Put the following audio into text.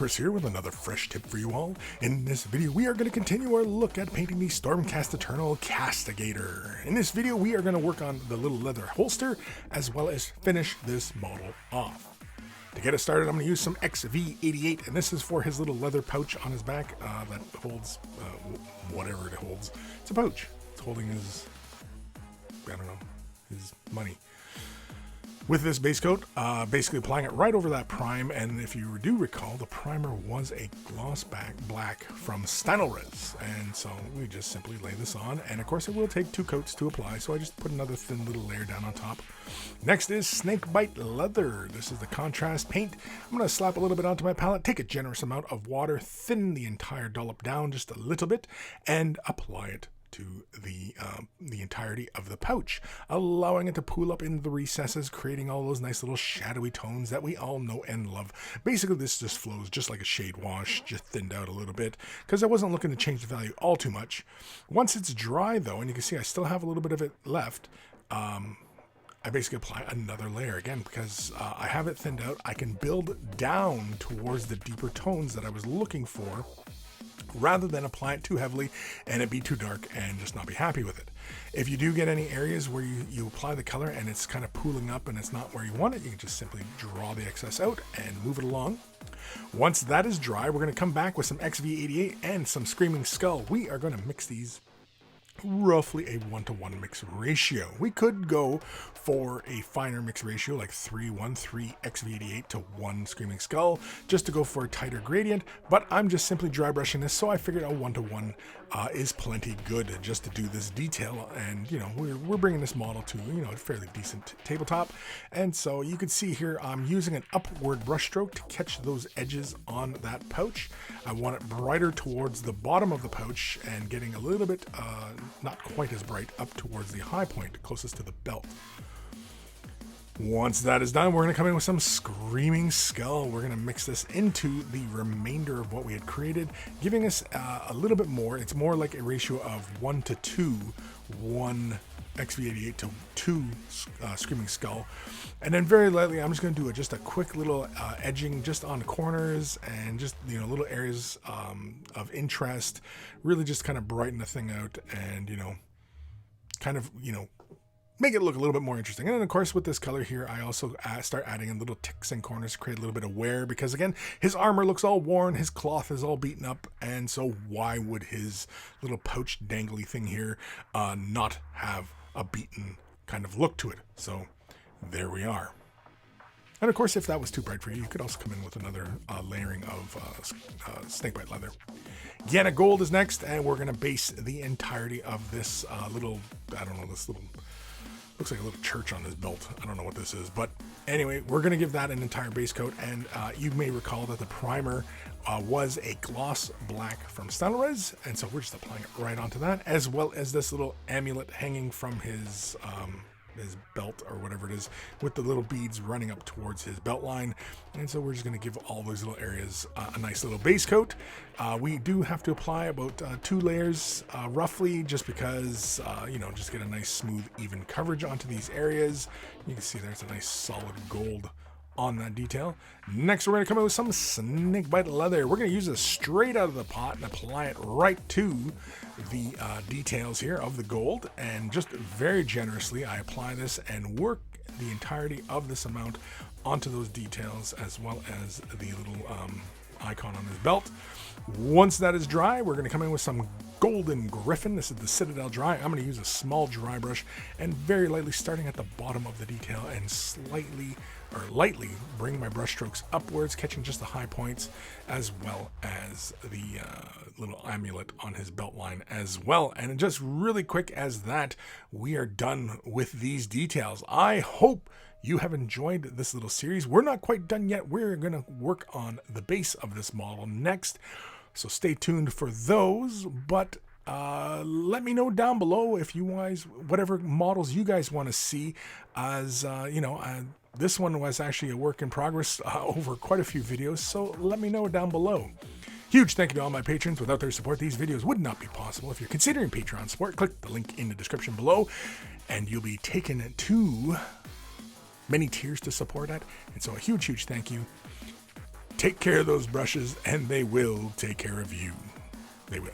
Chris here with another fresh tip for you all. In this video, we are going to continue our look at painting the Stormcast Eternal Castigator. In this video, we are going to work on the little leather holster as well as finish this model off. To get us started, I'm going to use some XV88, and this is for his little leather pouch on his back that holds whatever it holds. It's a pouch. It's holding his, I don't know, his money. With this base coat, basically applying it right over that prime, and if you do recall, the primer was a gloss black from Stormcast, and so we just simply lay this on, and of course it will take 2 coats to apply, so I just put another thin little layer down on top. Next is Snakebite Leather. This is the contrast paint. I'm going to slap a little bit onto my palette, take a generous amount of water, thin the entire dollop down just a little bit, and apply it to the entirety of the pouch, allowing it to pool up in the recesses, creating all those nice little shadowy tones that we all know and love. Basically, this just flows just like a shade wash, just thinned out a little bit, because I wasn't looking to change the value all too much. Once it's dry, though, and you can see I still have a little bit of it left, I basically apply another layer again, because I have it thinned out. I can build down towards the deeper tones that I was looking for, rather than apply it too heavily and it be too dark and just not be happy with it. If you do get any areas where you apply the color and it's kind of pooling up and it's not where you want it, you can just simply draw the excess out and move it along. Once that is dry, we're going to come back with some XV88 and some Screaming Skull. We are going to mix these roughly a 1-to-1 mix ratio. We could go for a finer mix ratio like 3:1:3 XV88 to 1 Screaming Skull, just to go for a tighter gradient, but I'm just simply dry brushing this, so I figured a 1-to-1 is plenty good just to do this detail. And you know, we're bringing this model to, you know, a fairly decent tabletop, and so you can see here I'm using an upward brush stroke to catch those edges on that pouch. I want it brighter towards the bottom of the pouch and getting a little bit not quite as bright up towards the high point closest to the belt. Once that is done, we're going to come in with some Screaming Skull. We're going to mix this into the remainder of what we had created, giving us a little bit more. It's more like a ratio of 1-to-2, 1 XV88 to 2 Screaming Skull. And then very lightly, I'm just going to do just a quick little edging just on corners and just, you know, little areas of interest, really just kind of brighten the thing out and, you know, kind of, you know, make it look a little bit more interesting. And then, of course, with this color here, I also start adding in little ticks and corners to create a little bit of wear, because, again, his armor looks all worn, his cloth is all beaten up, and so why would his little pouch dangly thing here not have a beaten kind of look to it? So there we are. And, of course, if that was too bright for you, you could also come in with another layering of Snakebite Leather. Sienna Gold is next, and we're going to base the entirety of this little, I don't know, this little... looks like a little church on this belt. I don't know what this is, but anyway, we're going to give that an entire base coat, and you may recall that the primer was a gloss black from Stormcast, and so we're just applying it right onto that, as well as this little amulet hanging from his belt or whatever it is, with the little beads running up towards his belt line. And so we're just going to give all those little areas a nice little base coat. We do have to apply about 2 layers roughly, just because you know, just get a nice smooth even coverage onto these areas. You can see there's a nice solid gold on that detail. Next, we're going to come in with some Snakebite Leather. We're going to use this straight out of the pot and apply it right to the details here of the gold, and just very generously I apply this and work the entirety of this amount onto those details, as well as the little icon on his belt. Once that is dry, we're going to come in with some Golden Griffin. This is the Citadel Dry. I'm going to use a small dry brush and very lightly, starting at the bottom of the detail, and lightly bring my brush strokes upwards, catching just the high points, as well as the little amulet on his belt line as well. And just really quick as that, we are done with these details. I hope you have enjoyed this little series. We're not quite done yet. We're going to work on the base of this model next, so stay tuned for those. But let me know down below if you guys, whatever models you guys want to see, as you know, this one was actually a work in progress over quite a few videos, so let me know down below. Huge thank you to all my patrons. Without their support, these videos would not be possible. If you're considering Patreon support, click the link in the description below, and you'll be taken to many tiers to support at. And so a huge thank you. Take care of those brushes, and they will take care of you. They will.